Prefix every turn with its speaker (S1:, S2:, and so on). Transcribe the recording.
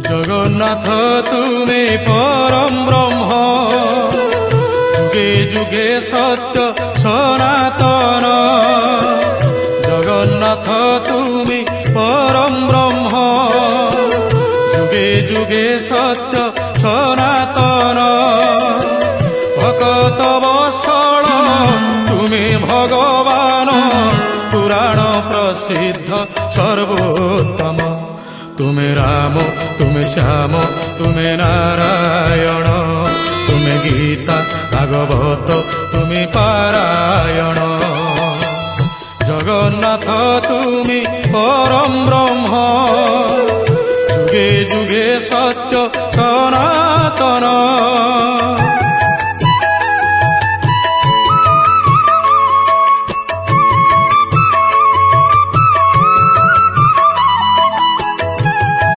S1: জগন্নাথ তুমি পরম ব্রহ্ম, যুগে যুগে সত্য সনাতন। জগন্নাথ তুমি পরম ব্রহ্ম, যুগে যুগে সত্য সনাতন। ভকত বৎসল তুমি ভগবান, পুরাণ প্রসিদ্ধ সর্বোত্তম। তুমি রাম তুমি শ্যাম তুমি নারায়ণ, তুমি গীতা ভাগবত তুমি পারায়ণ। জগন্নাথ তুমি পরম ব্রহ্ম, যুগে যুগে সত্য সনাতন।